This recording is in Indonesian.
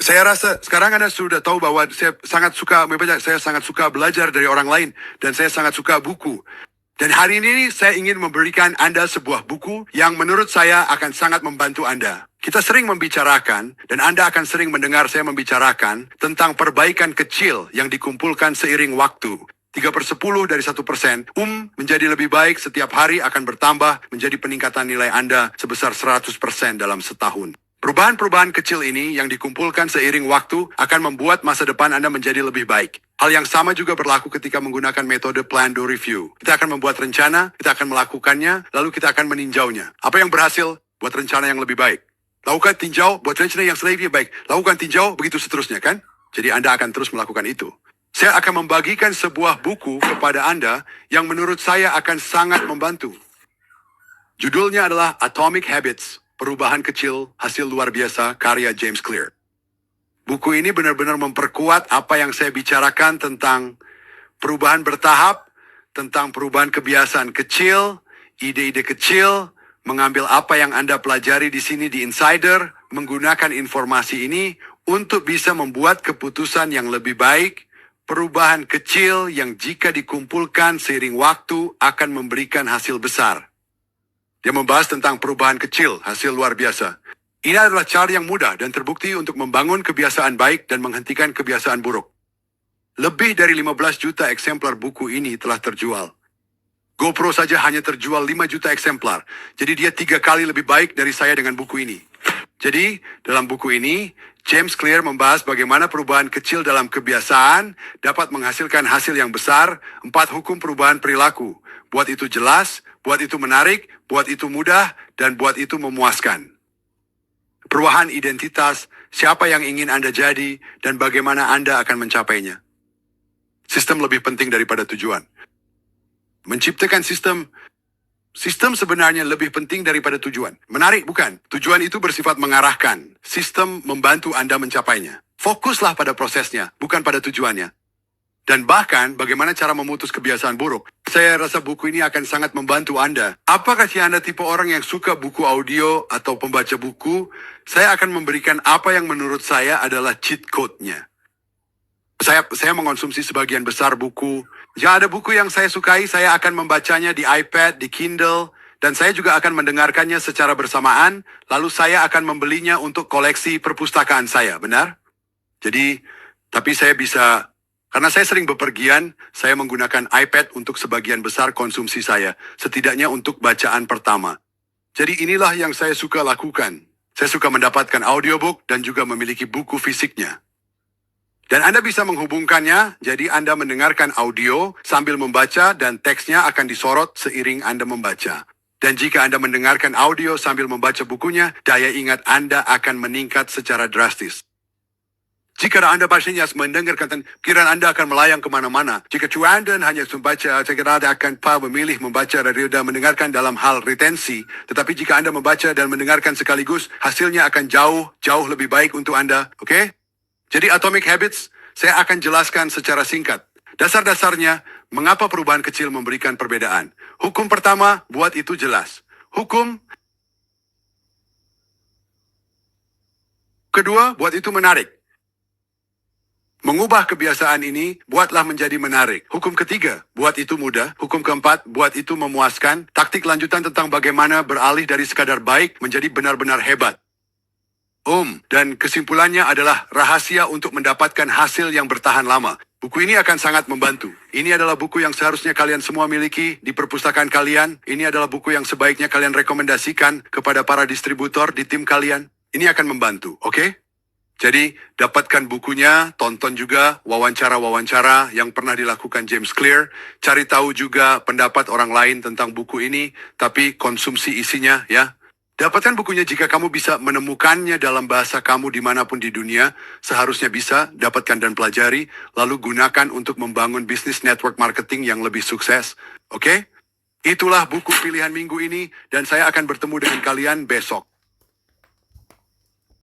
Saya rasa sekarang Anda sudah tahu bahwa saya sangat suka membaca, saya sangat suka belajar dari orang lain, dan saya sangat suka buku. Dan hari ini saya ingin memberikan Anda sebuah buku yang menurut saya akan sangat membantu Anda. Kita sering membicarakan, dan Anda akan sering mendengar saya membicarakan tentang perbaikan kecil yang dikumpulkan seiring waktu. 3/10 dari 1%, menjadi lebih baik setiap hari akan bertambah menjadi peningkatan nilai Anda sebesar 100% dalam setahun. Perubahan-perubahan kecil ini yang dikumpulkan seiring waktu akan membuat masa depan Anda menjadi lebih baik. Hal yang sama juga berlaku ketika menggunakan metode plan do review. Kita akan membuat rencana, kita akan melakukannya, lalu kita akan meninjaunya. Apa yang berhasil? Buat rencana yang lebih baik. Lakukan tinjau, buat rencana yang lebih baik. Lakukan tinjau, begitu seterusnya kan? Jadi Anda akan terus melakukan itu. Saya akan membagikan sebuah buku kepada Anda yang menurut saya akan sangat membantu. Judulnya adalah Atomic Habits. Perubahan kecil, hasil luar biasa, karya James Clear. Buku ini benar-benar memperkuat apa yang saya bicarakan tentang perubahan bertahap, tentang perubahan kebiasaan kecil, ide-ide kecil, mengambil apa yang Anda pelajari di sini di Insider, menggunakan informasi ini untuk bisa membuat keputusan yang lebih baik, perubahan kecil yang jika dikumpulkan seiring waktu akan memberikan hasil besar. Dia membahas tentang perubahan kecil, hasil luar biasa. Ini adalah cara yang mudah dan terbukti untuk membangun kebiasaan baik dan menghentikan kebiasaan buruk. Lebih dari 15 juta eksemplar buku ini telah terjual. GoPro saja hanya terjual 5 juta eksemplar. Jadi dia 3 kali lebih baik dari saya dengan buku ini. Jadi, dalam buku ini, James Clear membahas bagaimana perubahan kecil dalam kebiasaan dapat menghasilkan hasil yang besar, 4 hukum perubahan perilaku. Buat itu jelas, buat itu menarik, buat itu mudah, dan buat itu memuaskan. Perubahan identitas, siapa yang ingin Anda jadi, dan bagaimana Anda akan mencapainya. Sistem lebih penting daripada tujuan. Menciptakan sistem sebenarnya lebih penting daripada tujuan. Menarik, bukan? Tujuan itu bersifat mengarahkan. Sistem membantu Anda mencapainya. Fokuslah pada prosesnya, bukan pada tujuannya. Dan bahkan, bagaimana cara memutus kebiasaan buruk. Saya rasa buku ini akan sangat membantu Anda. Apakah Anda tipe orang yang suka buku audio atau pembaca buku? Saya akan memberikan apa yang menurut saya adalah cheat code-nya. Saya mengonsumsi sebagian besar buku. Jika ada buku yang saya sukai, saya akan membacanya di iPad, di Kindle, dan saya juga akan mendengarkannya secara bersamaan, lalu saya akan membelinya untuk koleksi perpustakaan saya, benar? Jadi, tapi saya bisa... Karena saya sering bepergian, saya menggunakan iPad untuk sebagian besar konsumsi saya, setidaknya untuk bacaan pertama. Jadi inilah yang saya suka lakukan. Saya suka mendapatkan audiobook dan juga memiliki buku fisiknya. Dan Anda bisa menghubungkannya, jadi Anda mendengarkan audio sambil membaca dan teksnya akan disorot seiring Anda membaca. Dan jika Anda mendengarkan audio sambil membaca bukunya, daya ingat Anda akan meningkat secara drastis. Jika Anda pastinya mendengarkan, pikiran Anda akan melayang kemana-mana. Jika Anda hanya membaca, saya kira Anda akan memilih membaca dan mendengarkan dalam hal retensi. Tetapi jika Anda membaca dan mendengarkan sekaligus, hasilnya akan jauh lebih baik untuk Anda. Oke? Jadi Atomic Habits, saya akan jelaskan secara singkat. Dasar-dasarnya, mengapa perubahan kecil memberikan perbedaan. Hukum pertama, buat itu jelas. Hukum kedua, buat itu menarik. Mengubah kebiasaan ini, buatlah menjadi menarik. Hukum ketiga, buat itu mudah. Hukum keempat, buat itu memuaskan. Taktik lanjutan tentang bagaimana beralih dari sekadar baik menjadi benar-benar hebat. Dan kesimpulannya adalah rahasia untuk mendapatkan hasil yang bertahan lama. Buku ini akan sangat membantu. Ini adalah buku yang seharusnya kalian semua miliki di perpustakaan kalian. Ini adalah buku yang sebaiknya kalian rekomendasikan kepada para distributor di tim kalian. Ini akan membantu, oke? Jadi, dapatkan bukunya, tonton juga wawancara-wawancara yang pernah dilakukan James Clear. Cari tahu juga pendapat orang lain tentang buku ini, tapi konsumsi isinya ya. Dapatkan bukunya jika kamu bisa menemukannya dalam bahasa kamu dimanapun di dunia. Seharusnya bisa, dapatkan dan pelajari, lalu gunakan untuk membangun bisnis network marketing yang lebih sukses. Oke? Itulah buku pilihan minggu ini, dan saya akan bertemu dengan kalian besok.